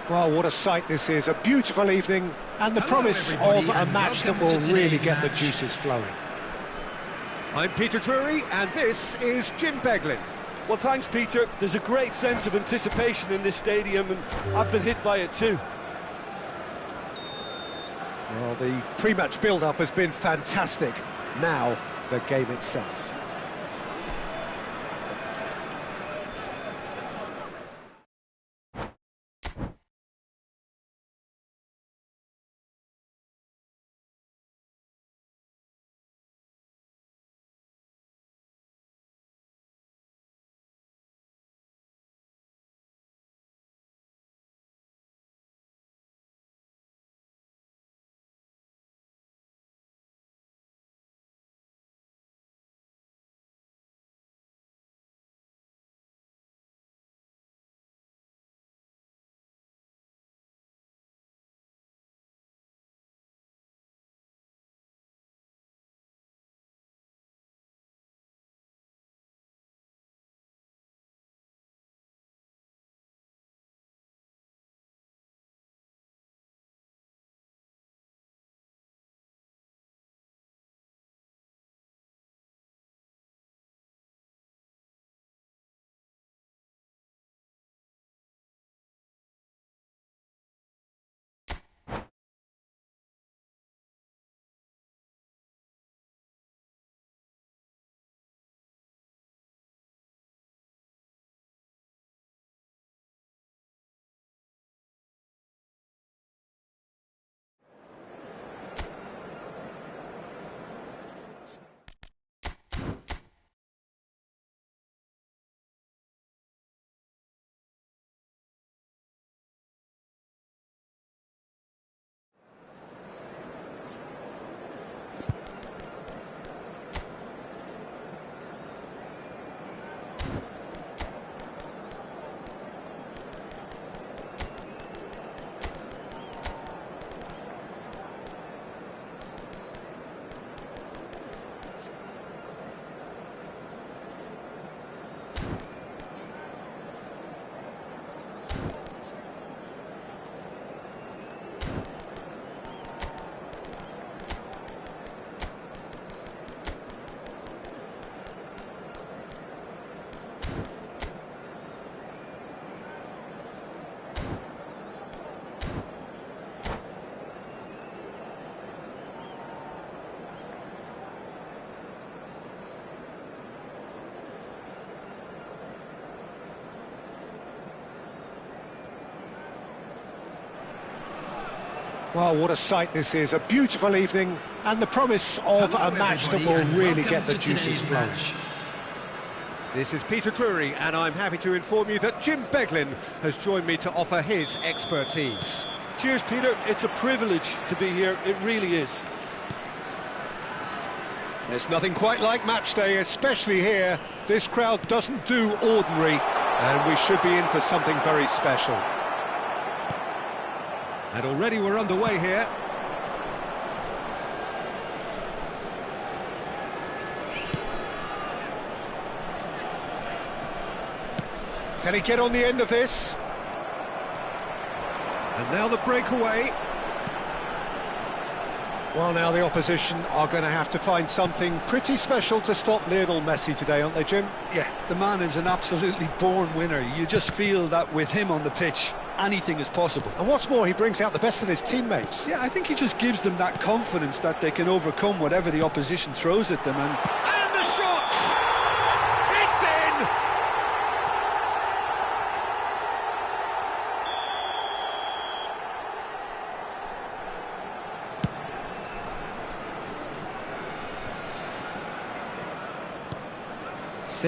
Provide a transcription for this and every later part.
Well, what a sight this is. A beautiful evening and the promise of a match that will really get the juices flowing. I'm Peter Drury, and this is Jim Beglin. Well, thanks, Peter. There's a great sense of anticipation in this stadium, and I've been hit by it too. Well, the pre-match build-up has been fantastic. Now, the game itself. Well, what a sight this is. A beautiful evening and the promise of a match that will really get the juices flowing. This is Peter Drury, and I'm happy to inform you that Jim Beglin has joined me to offer his expertise. Cheers, Peter. It's a privilege to be here. It really is. There's nothing quite like match day, especially here. This crowd doesn't do ordinary, and we should be in for something very special. And already we're underway here. Can he get on the end of this? And now the breakaway. Well, now the opposition are going to have to find something pretty special to stop Lionel Messi today, aren't they, Jim? Yeah, the man is an absolutely born winner. You just feel that with him on the pitch, anything is possible. And what's more, he brings out the best of his teammates. Yeah, I think he just gives them that confidence that they can overcome whatever the opposition throws at them. And the shot! It's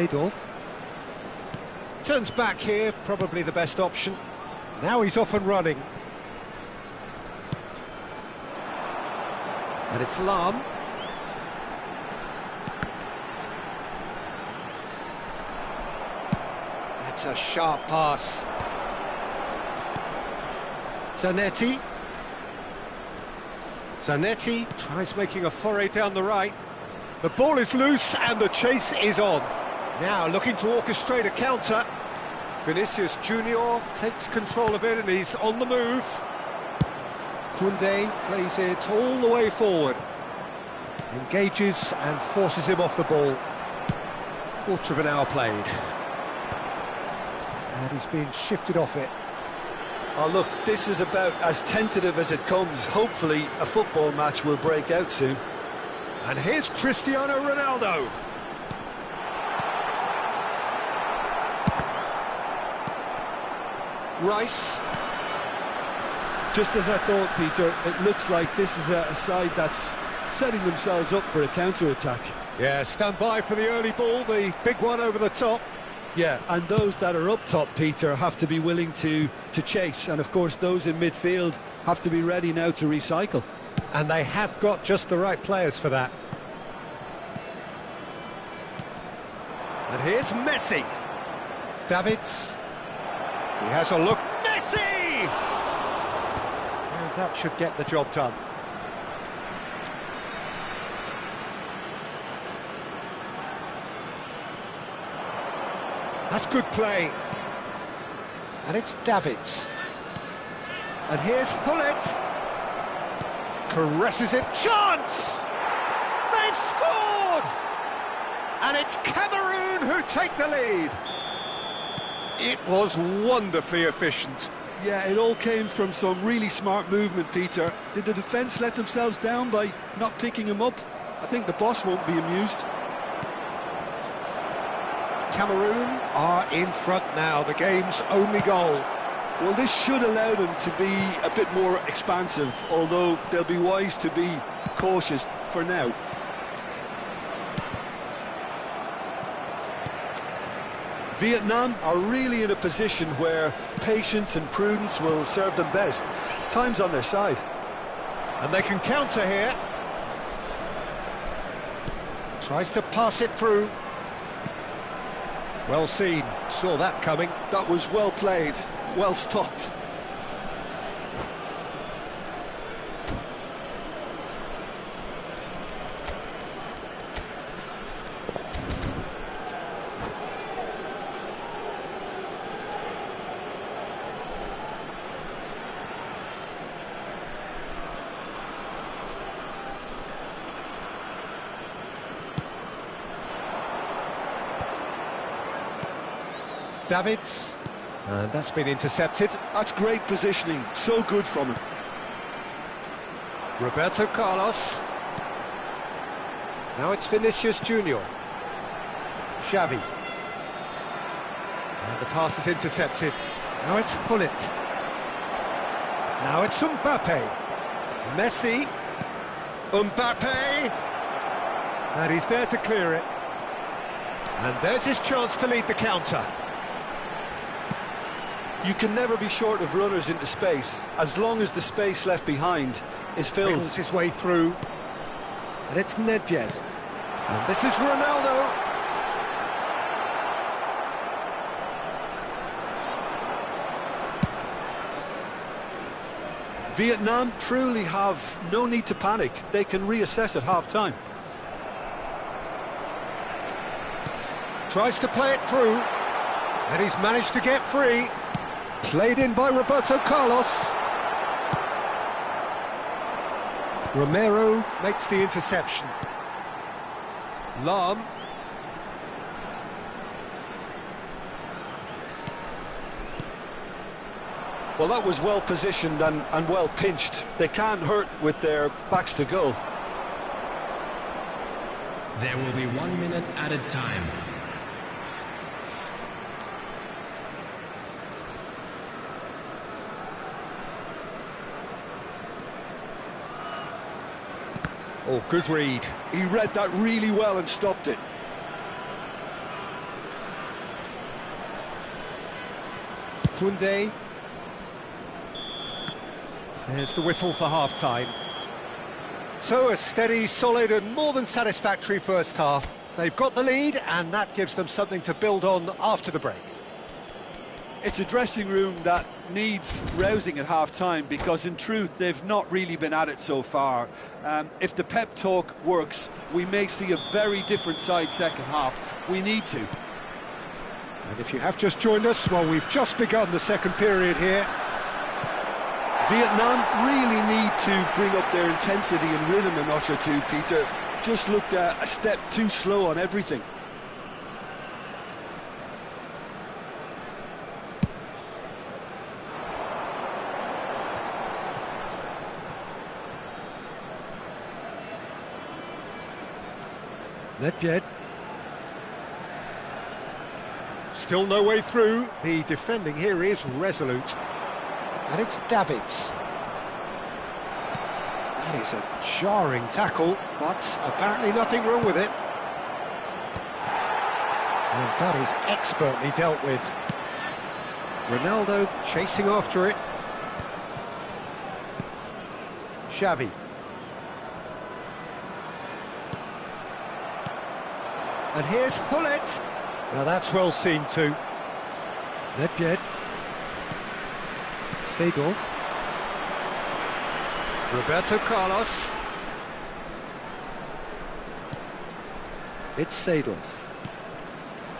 in! Seedorf turns back here, probably the best option. Now he's off and running. And it's Lahm. That's a sharp pass. Zanetti. Zanetti tries making a foray down the right. The ball is loose and the chase is on. Now looking to orchestrate a counter. Vinicius Junior takes control of it and he's on the move. Koundé plays it all the way forward. Engages and forces him off the ball. Quarter of an hour played. And he's being shifted off it. Oh, look, this is about as tentative as it comes. Hopefully, a football match will break out soon. And here's Cristiano Ronaldo. Rice. Just as I thought, Peter, it looks like this is a side that's setting themselves up for a counter-attack. Yeah, stand by for the early ball, the big one over the top. Yeah, and those that are up top, Peter, have to be willing to chase. And, of course, those in midfield have to be ready now to recycle. And they have got just the right players for that. And here's Messi. Davids. He has a look. Messi! And that should get the job done. That's good play. And it's Davids. And here's Hullet. Caresses it. Chance! They've scored! And it's Cameroon who take the lead. It was wonderfully efficient. Yeah, it all came from some really smart movement, Peter. Did the defence let themselves down by not picking him up? I think the boss won't be amused. Cameroon are in front now, the game's only goal. Well, this should allow them to be a bit more expansive, although they'll be wise to be cautious for now. Vietnam are really in a position where patience and prudence will serve them best. Time's on their side. And they can counter here. Tries to pass it through. Well seen, saw that coming. That was well played, well stopped. Davids, and that's been intercepted. That's great positioning, so good from him. Roberto Carlos. Now it's Vinicius Junior. Xavi. And the pass is intercepted. Now it's Hullet. Now it's Mbappe. Messi. Mbappe. And he's there to clear it. And there's his chance to lead the counter. You can never be short of runners into space, as long as the space left behind is filled. Wriggles his way through. And it's Nedved. And this is Ronaldo. Vietnam truly have no need to panic. They can reassess at half-time. Tries to play it through. And he's managed to get free. Played in by Roberto Carlos. Romero makes the interception. Lam. Well, that was well positioned and well pinched. They can't hurt with their backs to goal. There will be 1 minute added time. Oh, good read. He read that really well and stopped it. Koundé. There's the whistle for half-time. So a steady, solid and more than satisfactory first half. They've got the lead and that gives them something to build on after the break. It's a dressing room that needs rousing at half-time because, in truth, they've not really been at it so far. If the pep talk works, we may see a very different side second half. We need to. And if you have just joined us, well, we've just begun the second period here. Vietnam really need to bring up their intensity and rhythm a notch or two, Peter. Just looked a step too slow on everything. Nedved. Still no way through. The defending here is resolute. And it's Davids. That is a jarring tackle, but apparently nothing wrong with it. And that is expertly dealt with. Ronaldo chasing after it. Xavi. And here's Hullet. Now that's well seen too. Nedved. Seedorf. Roberto Carlos. It's Seedorf.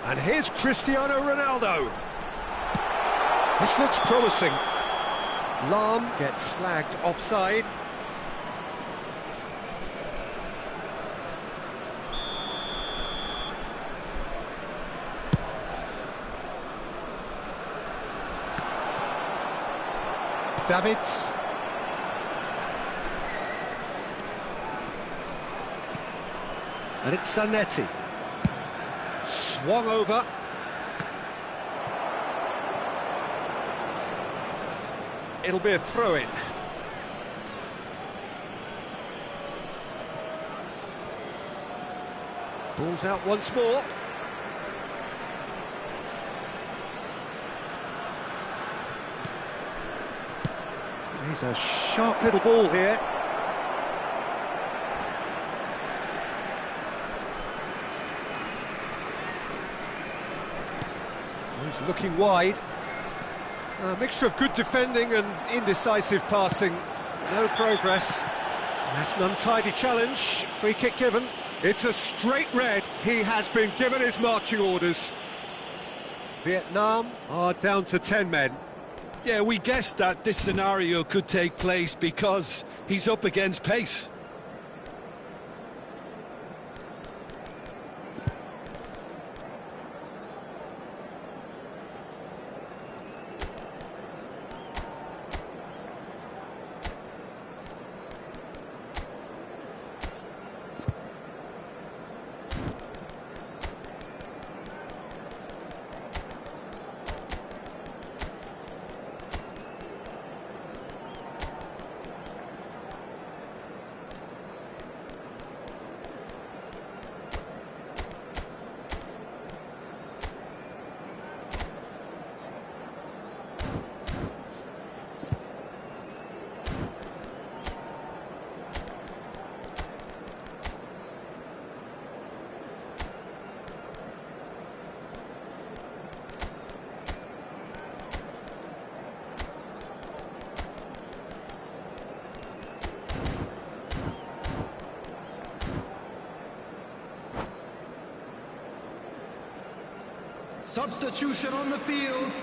And here's Cristiano Ronaldo. This looks promising. Lahm gets flagged offside. Davids. And it's Zanetti. Swung over. It'll be a throw-in. Ball's out once more. He's a sharp little ball here. He's looking wide. A mixture of good defending and indecisive passing. No progress. That's an untidy challenge. Free kick given. It's a straight red. He has been given his marching orders. Vietnam are down to 10 men. Yeah, we guessed that this scenario could take place because he's up against pace. Substitution on the field.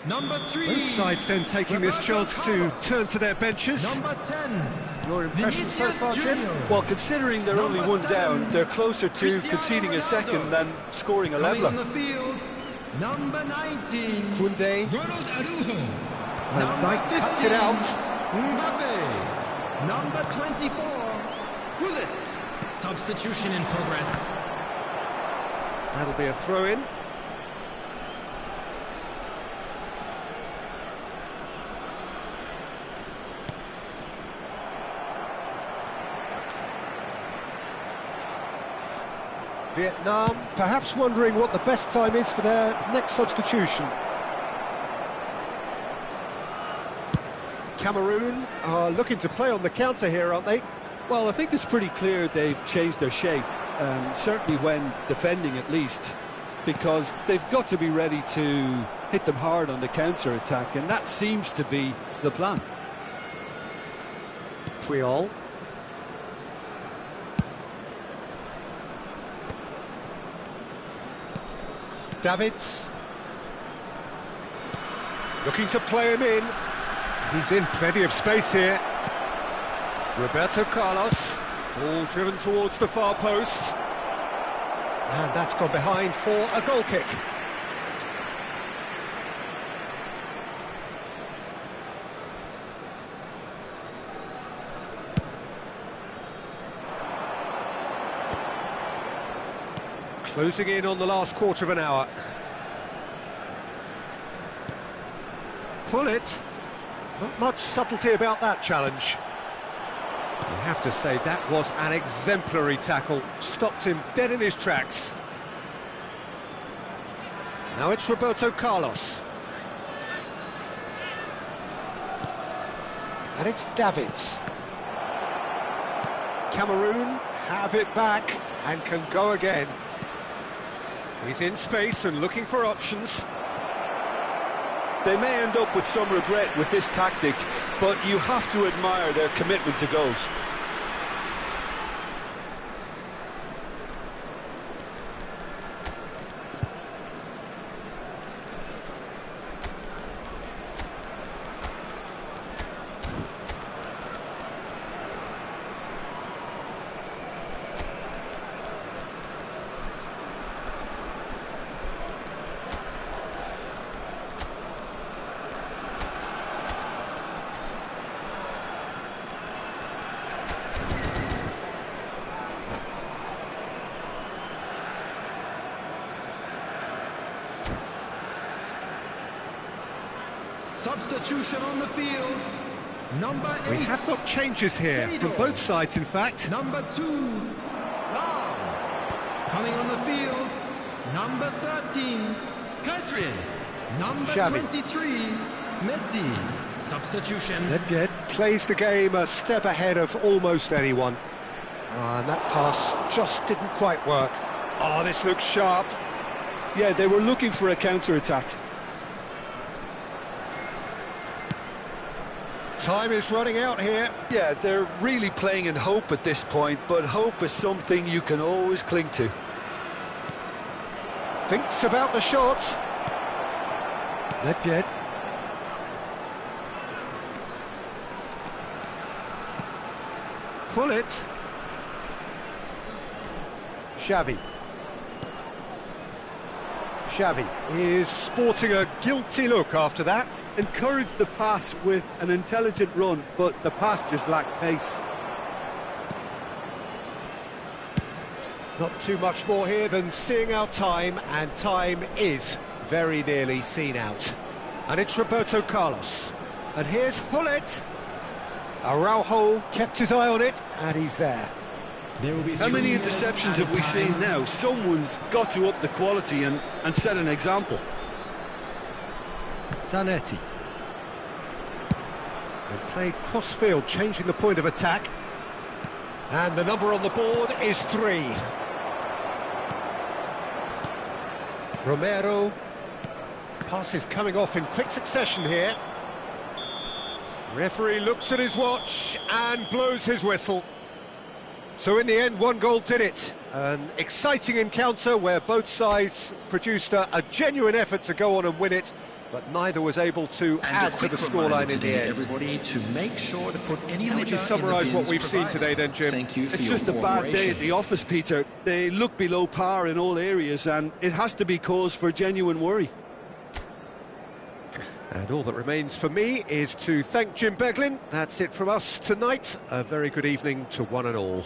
Number 3. Both sides then taking this chance to turn to their benches. Number 10. Your impression so far, Jim? Well, considering they're only one down, they're closer to conceding a second than scoring a leveller. On the field. Number 19. Koundé. Ronald Araujo. Van Dijk cuts it out. Mbappe. Number 24. Hullet. Substitution in progress. That'll be a throw-in. Vietnam perhaps wondering what the best time is for their next substitution. Cameroon are looking to play on the counter here, aren't they? Well, I think it's pretty clear they've changed their shape, certainly when defending at least, because they've got to be ready to hit them hard on the counter-attack, and that seems to be the plan. Puyol. Davids. Looking to play him in. He's in plenty of space here. Roberto Carlos, ball driven towards the far post. And that's gone behind for a goal kick. Closing in on the last quarter of an hour. Pullet. Not much subtlety about that challenge. You have to say that was an exemplary tackle. Stopped him dead in his tracks. Now it's Roberto Carlos. And it's Davids. Cameroon have it back and can go again. He's in space and looking for options. They may end up with some regret with this tactic, but you have to admire their commitment to goals. Substitution on the field. Number 8. We have got changes here from both sides, in fact. Number 2, Long. Coming on the field, number 13, Kadri. Number Xavi. 23, Messi. Substitution. Nedved plays the game a step ahead of almost anyone. And that pass just didn't quite work. Oh, this looks sharp. Yeah, they were looking for a counter-attack. Time is running out here. Yeah, they're really playing in hope at this point, but hope is something you can always cling to. Thinks about the shot. Nedved. Pullet. Xavi. Xavi is sporting a guilty look after that. Encouraged the pass with an intelligent run, but the pass just lacked pace. Not too much more here than seeing out time, and time is very nearly seen out. And it's Roberto Carlos. And here's Hullet. Araujo kept his eye on it, and he's there. There will be How many 3 minutes interceptions have we added seen time. now? Someone's got to up the quality and set an example. Zanetti. And played cross-field, changing the point of attack. And the number on the board is 3. Romero. Passes coming off in quick succession here. Referee looks at his watch and blows his whistle. So in the end, one goal did it. An exciting encounter where both sides produced a genuine effort to go on and win it, but neither was able to add to the scoreline in the end. Everybody to make sure to put any How would you litter in the summarise what bins we've seen provided. today then, Jim? Thank you for It's your just a bad day at cooperation. the office, Peter. They look below par in all areas, and it has to be cause for genuine worry. And all that remains for me is to thank Jim Beglin. That's it from us tonight. A very good evening to one and all.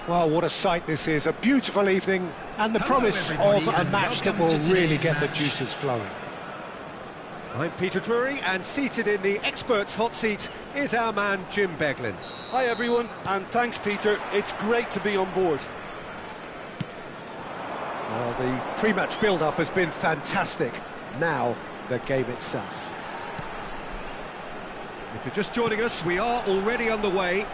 Well, what a sight this is. A beautiful evening and the Hello, promise everybody, of a and match that welcome will to really today's get the match. juices flowing. I'm Peter Drury, and seated in the experts' hot seat is our man Jim Beglin. Hi everyone, and thanks Peter, it's great to be on board. Well, the pre-match build-up has been fantastic. Now, the game itself. If you're just joining us, we are already underway.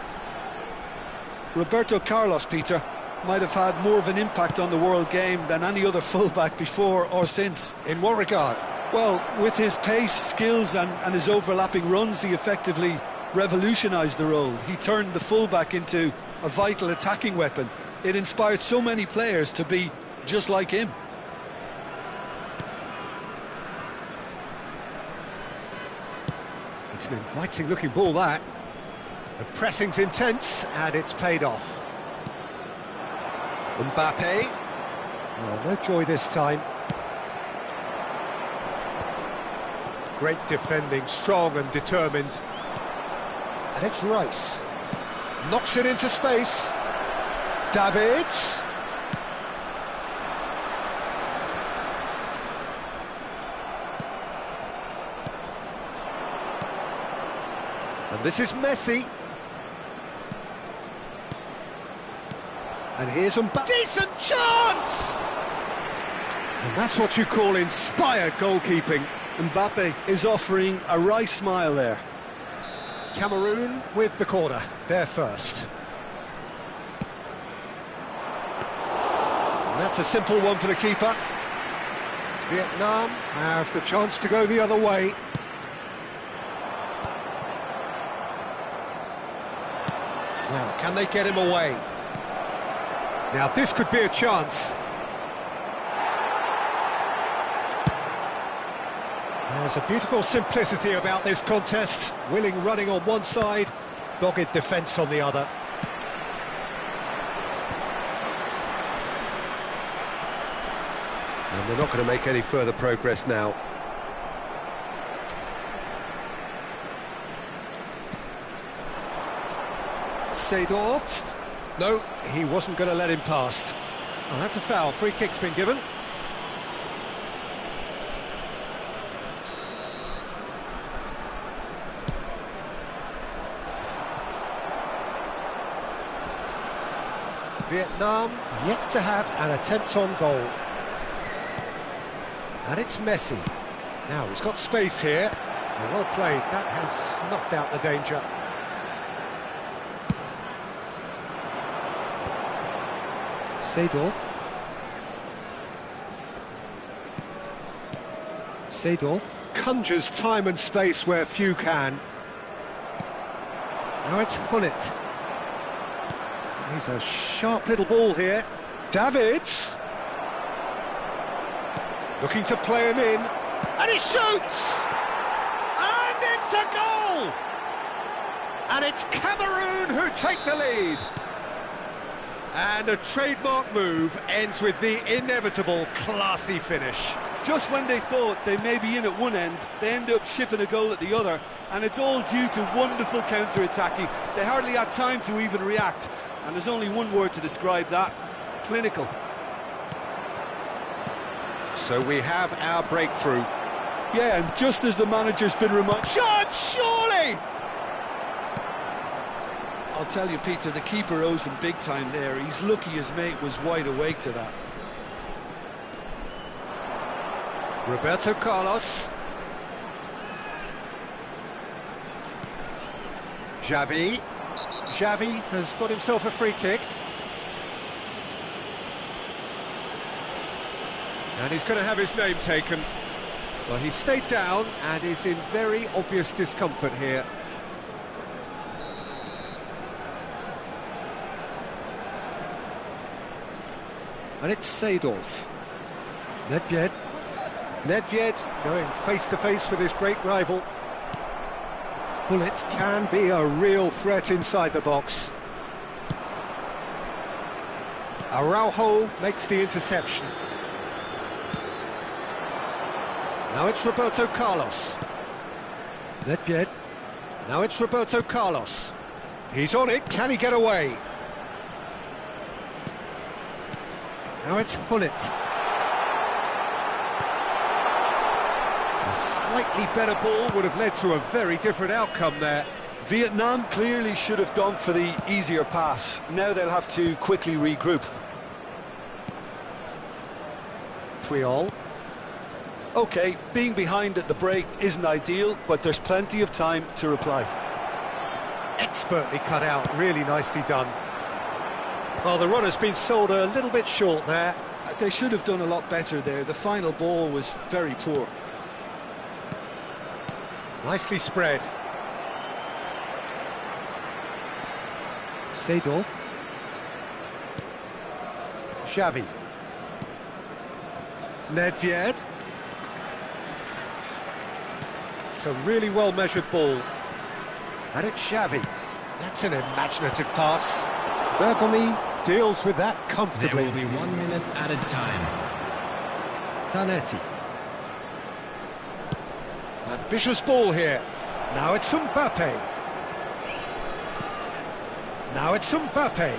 Roberto Carlos, Peter, might have had more of an impact on the world game than any other fullback before or since. In what regard? Well, with his pace, skills and his overlapping runs, he effectively revolutionised the role. He turned the fullback into a vital attacking weapon. It inspired so many players to be just like him. It's an inviting looking ball, that. The pressing's intense and it's paid off. Mbappe. Well, no joy this time. Great defending, strong and determined. And it's Rice. Knocks it into space. Davids. And this is Messi. And here's Mbappe. Decent chance! And that's what you call inspired goalkeeping. Mbappe is offering a wry smile there. Cameroon with the corner, they're first. And that's a simple one for the keeper. Vietnam have the chance to go the other way. Now, can they get him away? Now, this could be a chance. There's a beautiful simplicity about this contest. Willing running on one side, dogged defence on the other. And they're not going to make any further progress now. Seedorf. No, he wasn't going to let him past. Oh, that's a foul. Free kick's been given. Vietnam yet to have an attempt on goal. And it's Messi. Now, he's got space here. Well played. That has snuffed out the danger. Seedorf. Seedorf conjures time and space where few can. Now it's Hullet. He's a sharp little ball here. Davids. Looking to play him in. And he shoots! And it's a goal! And it's Cameroon who take the lead. And a trademark move ends with the inevitable classy finish. Just when they thought they may be in at one end, they end up shipping a goal at the other, and it's all due to wonderful counter-attacking. They hardly had time to even react, and there's only one word to describe that: clinical. So we have our breakthrough. Yeah, and just as the manager's been reminded... Shot, surely! I'll tell you, Peter, the keeper owes him big time there. He's lucky his mate was wide awake to that. Roberto Carlos. Xavi. Xavi has got himself a free kick. And he's going to have his name taken. Well, he stayed down and is in very obvious discomfort here. And it's Seedorf. Nedved. Nedved going face-to-face with his great rival. Hullet can be a real threat inside the box. Araujo makes the interception. Now it's Roberto Carlos. Nedved. Now it's Roberto Carlos. He's on it. Can he get away? Now it's Gullit. A slightly better ball would have led to a very different outcome there. Vietnam clearly should have gone for the easier pass. Now they'll have to quickly regroup. Puyol. Okay, being behind at the break isn't ideal, but there's plenty of time to reply. Expertly cut out, really nicely done. Well, the run has been sold a little bit short there. They should have done a lot better there. The final ball was very poor. Nicely spread. Seedorf. Xavi. Nedved. It's a really well-measured ball. And it's Xavi. That's an imaginative pass. Bergomi deals with that comfortably. There will be 1 minute added time. Zanetti. Ambitious ball here. Now it's Mbappe. Now it's Mbappe.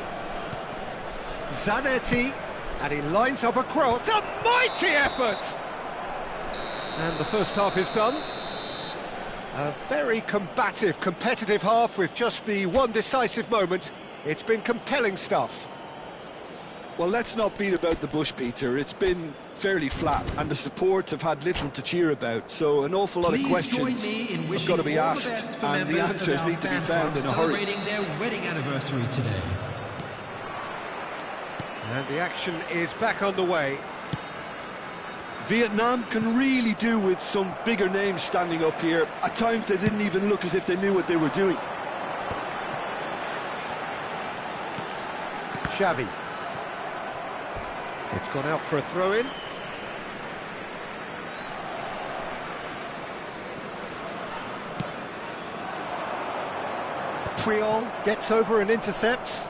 Zanetti. And he lines up a cross. A mighty effort! And the first half is done. A very combative, competitive half with just the one decisive moment. It's been compelling stuff. Well, let's not beat about the bush, Peter. It's been fairly flat, and the support have had little to cheer about, so an awful lot of questions have got to be asked, and the answers need to be found in a hurry. Celebrating their wedding anniversary today. And the action is back on the way. Vietnam can really do with some bigger names standing up here. At times they didn't even look as if they knew what they were doing. Xavi. It's gone out for a throw-in. Puyol gets over and intercepts.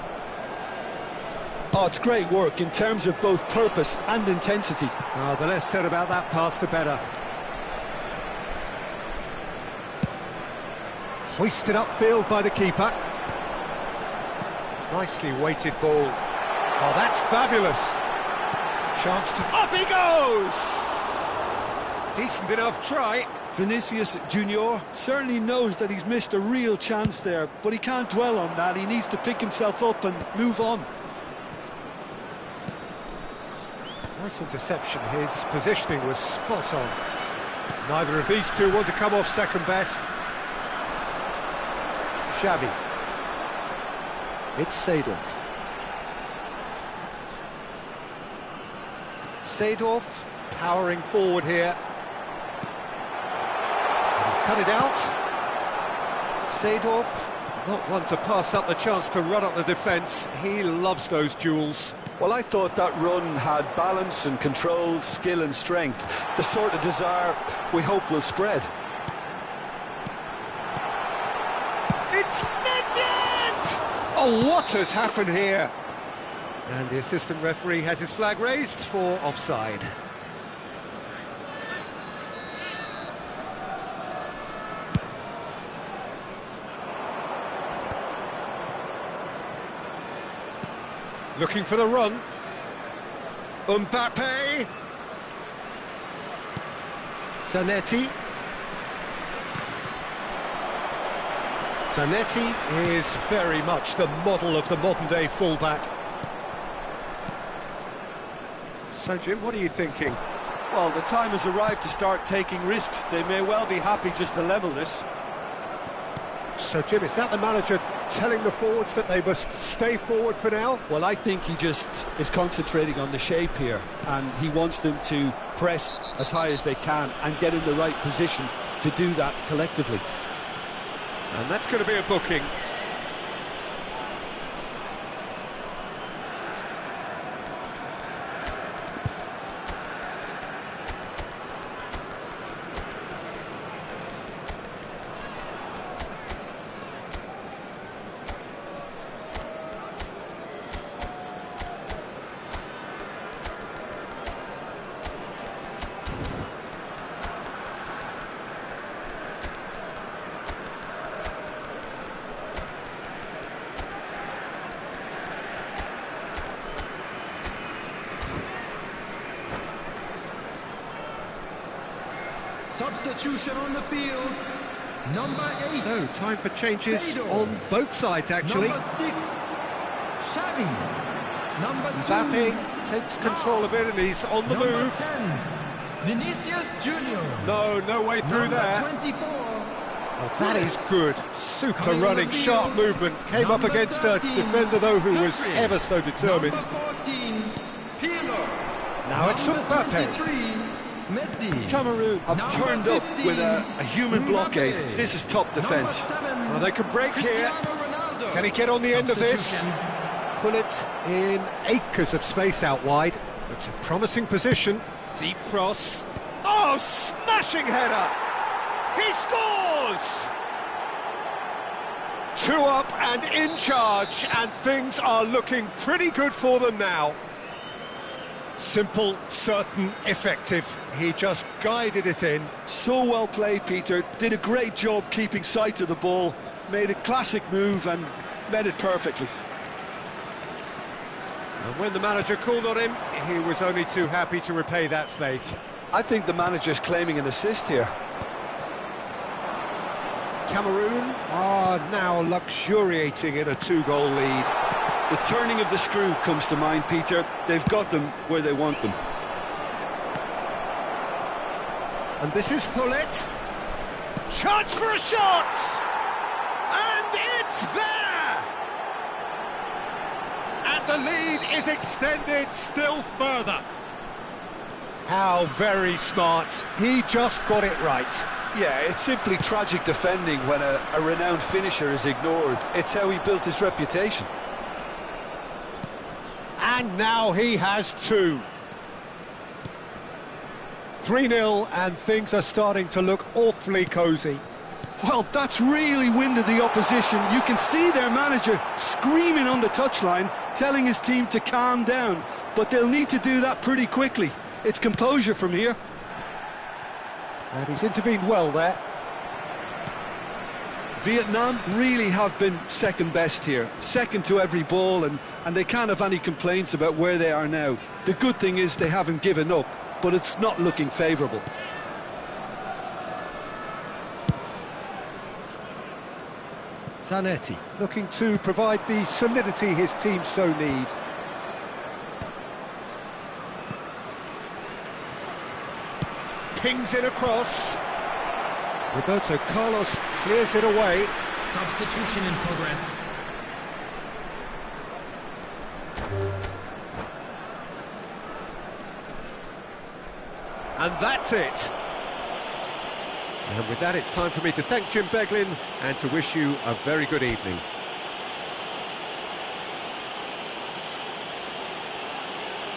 Oh, it's great work in terms of both purpose and intensity. Oh, the less said about that pass, the better. Hoisted upfield by the keeper. Nicely weighted ball. Oh, that's fabulous. Chance to... Up he goes! Decent enough try. Vinicius Junior certainly knows that he's missed a real chance there, but he can't dwell on that. He needs to pick himself up and move on. Nice interception. His positioning was spot on. Neither of these two want to come off second best. Xavi. It's Seedorf. Seedorf powering forward here. And he's cut it out. Seedorf, not one to pass up the chance to run up the defence. He loves those duels. Well, I thought that run had balance and control, skill and strength. The sort of desire we hope will spread. It's Nedved! Oh, what has happened here? And the assistant referee has his flag raised for offside. Looking for the run. Mbappe. Zanetti. Zanetti is very much the model of the modern-day fullback. So, Jim, what are you thinking? Well, the time has arrived to start taking risks. They may well be happy just to level this. So, Jim, is that the manager telling the forwards that they must stay forward for now? Well, I think he just is concentrating on the shape here, and he wants them to press as high as they can and get in the right position to do that collectively. And that's going to be a booking. Substitution on the field. Number 8. So, time for changes Sado. on both sides, actually. Number 6. Xavi. Number 2. Mbappe takes control of it and he's on the Number move. 10. Vinicius Junior. No way through Number there. 24. Oh, that is good. Super Coming on running, the sharp field. movement. Came up Number against 13, a defender, though, who was Pedri. ever so determined. Number 14. Pirlo. Now it's Number Mbappe. 23. Messi. Cameroon have Number turned up 15, with a human blockade. Mbappe. This is top defence. Number 7, Well, they can break here. Cristiano Ronaldo. Can he get on the end of this? Substitution. Pullet in acres of space out wide. It's a promising position. Deep cross. Oh, smashing header! He scores! 2 up and in charge, and things are looking pretty good for them now. Simple, certain, effective. He just guided it in. So well played, Peter. Did a great job keeping sight of the ball. Made a classic move and met it perfectly. And when the manager called on him, he was only too happy to repay that faith. I think the manager's claiming an assist here. Cameroon are now luxuriating in a 2-goal lead. The turning of the screw comes to mind, Peter. They've got them where they want them. And this is Pullet. Chance for a shot! And it's there! And the lead is extended still further. How very smart. He just got it right. Yeah, it's simply tragic defending when a renowned finisher is ignored. It's how he built his reputation. And now he has 2. 3-0, and things are starting to look awfully cosy. Well, that's really winded the opposition. You can see their manager screaming on the touchline, telling his team to calm down. But they'll need to do that pretty quickly. It's composure from here. And he's intervened well there. Vietnam really have been second best here, second to every ball, and they can't have any complaints about where they are now. The good thing is they haven't given up, but it's not looking favourable. Zanetti looking to provide the solidity his team so need. Pings it across. Roberto Carlos clears it away. Substitution in progress. And that's it. And with that, it's time for me to thank Jim Beglin and to wish you a very good evening.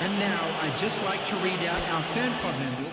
And now I'd just like to read out our fan club members